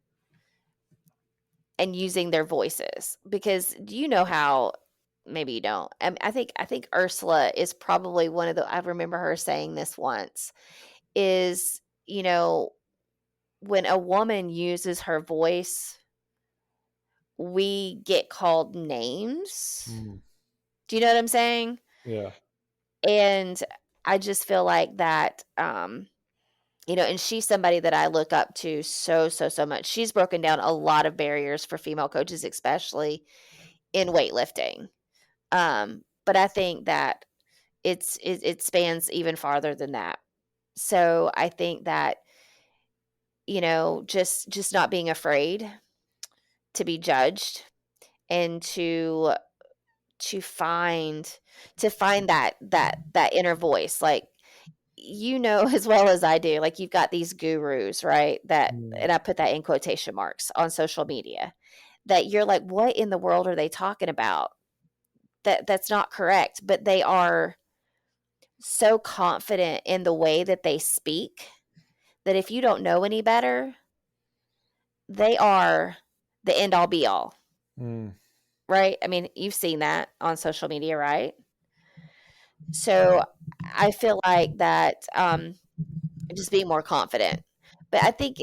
and using their voices because do you know how maybe you don't. I think Ursula is probably one of the I remember her saying this once is, when a woman uses her voice, we get called names. Mm. Do you know what I'm saying? Yeah. And I just feel like that, and she's somebody that I look up to so, so, so much. She's broken down a lot of barriers for female coaches, especially in weightlifting. But I think that it spans even farther than that. So I think that, just not being afraid to be judged and to find that inner voice like as well as I do like you've got these gurus right that Mm. and I put that in quotation marks on social media that you're like what in the world are they talking about that's not correct but they are so confident in the way that they speak that if you don't know any better they are the end all be all Mm. right I mean you've seen that on social media right so I feel like that just being more confident. But I think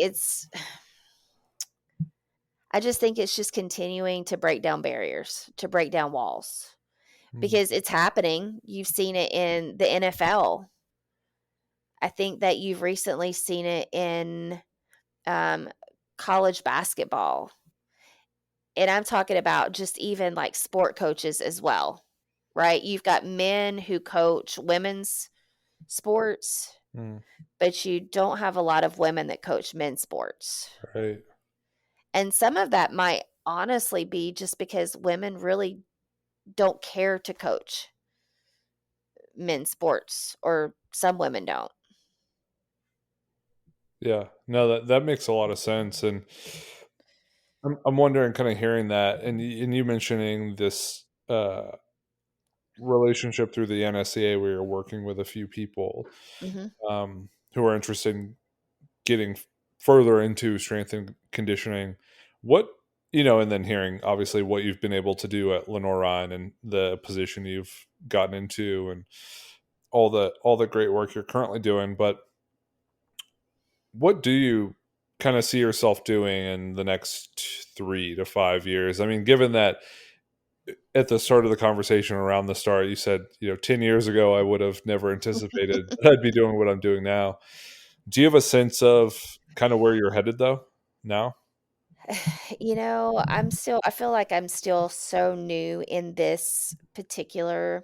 I just think it's just continuing to break down barriers, to break down walls, Mm. because it's happening. You've seen it in the NFL. I think that you've recently seen it in um, college basketball. And I'm talking about just even like sport coaches as well, right? You've got men who coach women's sports, Mm. but you don't have a lot of women that coach men's sports. Right. And some of that might honestly be just because women really don't care to coach men's sports, or some women don't. Yeah. No, that makes a lot of sense. And I'm wondering, kind of hearing that, and you mentioning this relationship through the NSCA, where you're working with a few people Hmm. who are interested in getting further into strength and conditioning. What, and then hearing obviously what you've been able to do at Lenoire-Rhyne and the position you've gotten into, and all the great work you're currently doing. But what do you kind of see yourself doing in the next 3 to 5 years? I mean, given that at the start of the conversation, around the start, you said, 10 years ago, I would have never anticipated that I'd be doing what I'm doing now. Do you have a sense of kind of where you're headed though now? I feel like I'm still so new in this particular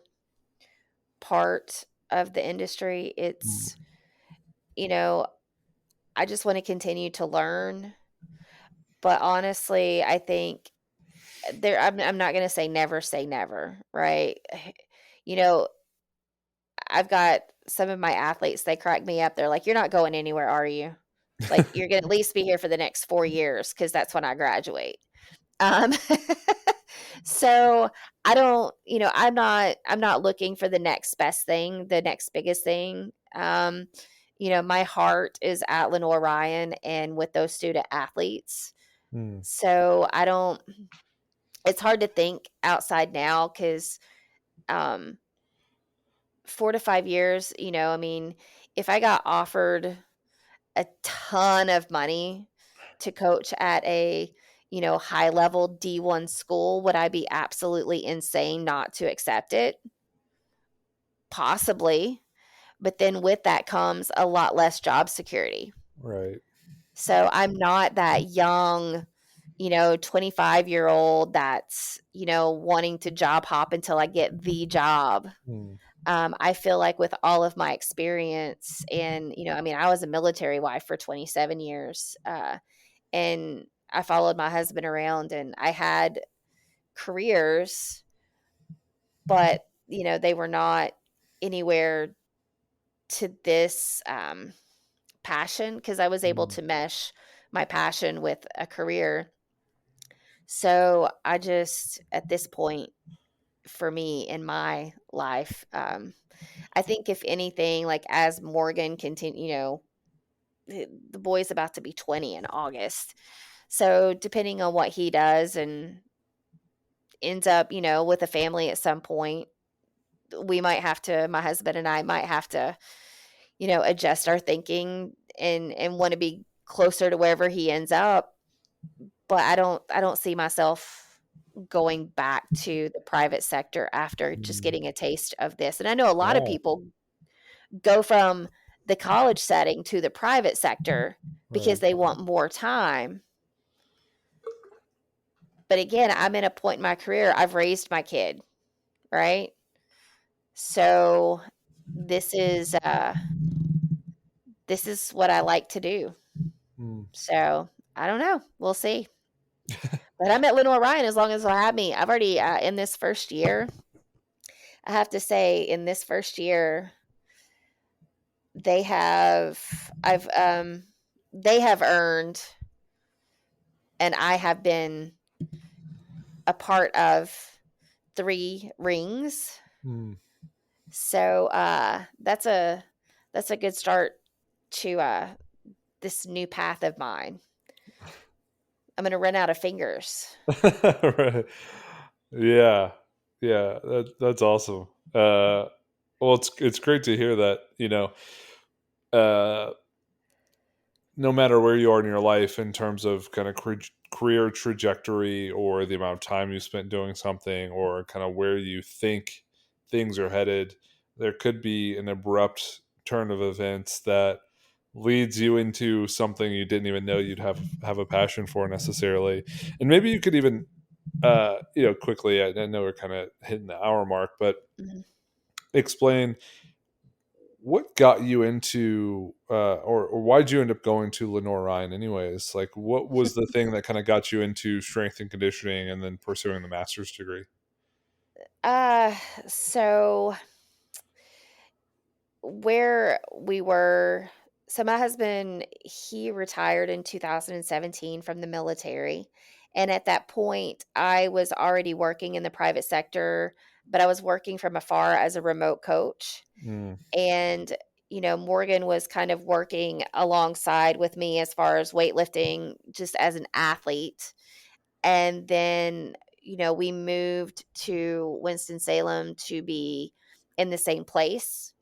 part of the industry. Mm. You know, I just want to continue to learn. But honestly, I think I'm not going to say never, right? You know, I've got some of my athletes, they crack me up. They're like, "You're not going anywhere, are you? Like, you're going to at least be here for the next 4 years because that's when I graduate." Um, so I don't, I'm not looking for the next best thing, the next biggest thing. My heart is at Lenoire-Rhyne and with those student athletes. Mm. So it's hard to think outside now because, um, 4 to 5 years, I mean, if I got offered a ton of money to coach at a, high level D1 school, would I be absolutely insane not to accept it? Possibly. But then with that comes a lot less job security. Right. So I'm not that young, 25-year-old that's, wanting to job hop until I get the job. Mm. I feel like with all of my experience, and, I mean, I was a military wife for 27 years, and I followed my husband around, and I had careers, but, they were not anywhere to this passion, because I was able Mm. to mesh my passion with a career. So I just, at this point, for me in my life, I think if anything, like as Morgan continue, the boy's about to be 20 in August. So depending on what he does and ends up, with a family at some point, my husband and I might have to, adjust our thinking and want to be closer to wherever he ends up. But I don't see myself going back to the private sector after just Mm. getting a taste of this. And I know a lot of Yeah. people go from the college setting to the private sector because Right. they want more time. But again, I'm in a point in my career, I've raised my kid, right? So this is uh this is what I like to do. Mm. So I don't know. We'll see. But I'm at Lenoire-Rhyne as long as they'll have me. I've already in this first year, I have to say, in this first year, they have I've they have earned, and I have been a part of 3 rings. Mm. So that's a good start to this new path of mine. I'm gonna run out of fingers. Right. Yeah. Yeah. That's awesome. Well, it's great to hear that, uh, no matter where you are in your life in terms of kind of career trajectory or the amount of time you spent doing something or kind of where you think things are headed, there could be an abrupt turn of events that leads you into something you didn't even know you'd have a passion for necessarily. And maybe you could even quickly, I know we're kind of hitting the hour mark, but Mhm. explain what got you into or why'd you end up going to Lenoire-Rhyne anyways? Like what was the thing that kind of got you into strength and conditioning and then pursuing the master's degree? Uh, so where we were, so my husband, he retired in 2017 from the military. And at that point, I was already working in the private sector, but I was working from afar as a remote coach. Mm, And, Morgan was kind of working alongside with me as far as weightlifting, just as an athlete. And then, we moved to Winston-Salem to be in the same place.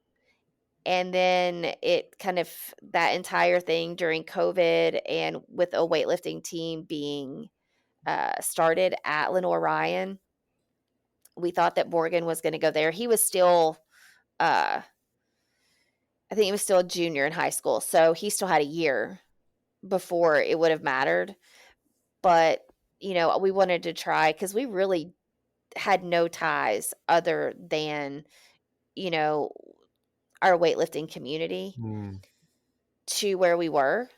And then it kind of, that entire thing during COVID and with a weightlifting team being started at Lenoire-Rhyne, we thought that Morgan was going to go there. He was still, uh, I think he was still a junior in high school. So he still had a year before it would have mattered. But, we wanted to try because we really had no ties other than, you know, our weightlifting community mm, to where we were.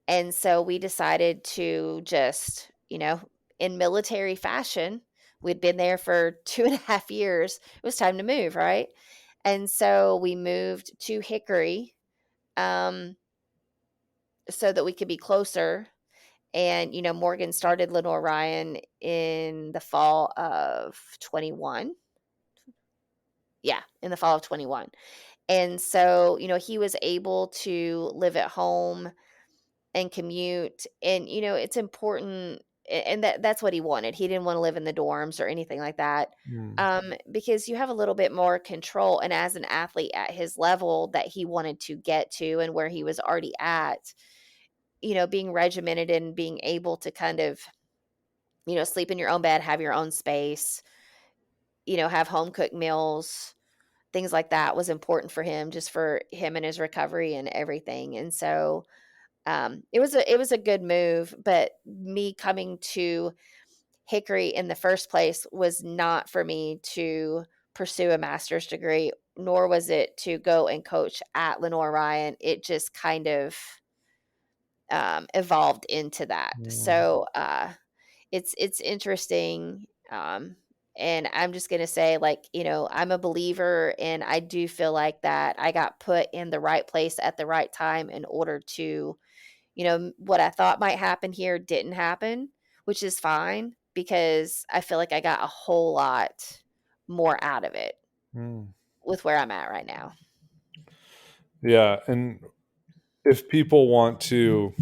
And so we decided to just, in military fashion, we'd been there for 2.5 years. It was time to move, right? And so we moved to Hickory, um, so that we could be closer. And, Morgan started Lenoire-Rhyne in the fall of 21. Yeah, in the fall of 21. And so, he was able to live at home and commute. And, it's important. And that's what he wanted. He didn't want to live in the dorms or anything like that. mm, Because you have a little bit more control. And as an athlete at his level that he wanted to get to and where he was already at, being regimented and being able to kind of, sleep in your own bed, have your own space, have home cooked meals, things like that was important for him, just for him and his recovery and everything. And so it was a good move, but me coming to Hickory in the first place was not for me to pursue a master's degree, nor was it to go and coach at Lenoire-Rhyne. It just kind of evolved into that. mm, So it's interesting. And I'm just gonna say, like, I'm a believer, and I do feel like that I got put in the right place at the right time in order to, what I thought might happen here didn't happen, which is fine because I feel like I got a whole lot more out of it mm. with where I'm at right now. Yeah. And if people want to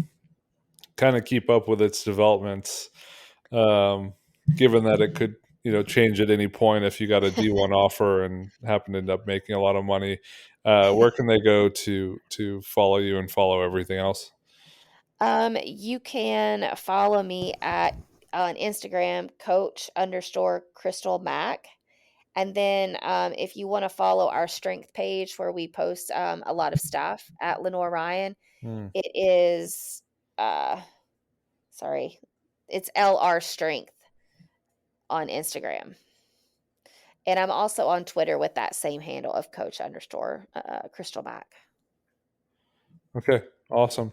kind of keep up with its developments, um, given that it could, change at any point if you got a D1 offer and happen to end up making a lot of money, where can they go to follow you and follow everything else? You can follow me on Instagram, coach_Crystal Mac. And then if you want to follow our strength page where we post a lot of stuff at Lenoire-Rhyne, Mm, it is, uh, sorry, it's LR Strength on Instagram. And I'm also on Twitter with that same handle of coach_Crystal Mac. okay. Awesome.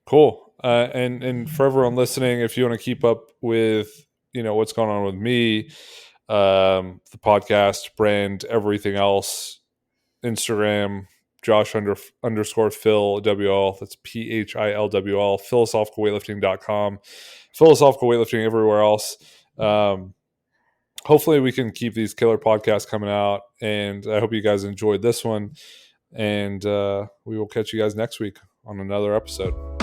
Cool. And for everyone listening, if you want to keep up with, what's going on with me, the podcast, brand, everything else, Instagram, Josh underscore Phil WL. That's PHILWL, philosophicalweightlifting.com, philosophical weightlifting everywhere else. Hopefully we can keep these killer podcasts coming out, and I hope you guys enjoyed this one, and we will catch you guys next week on another episode.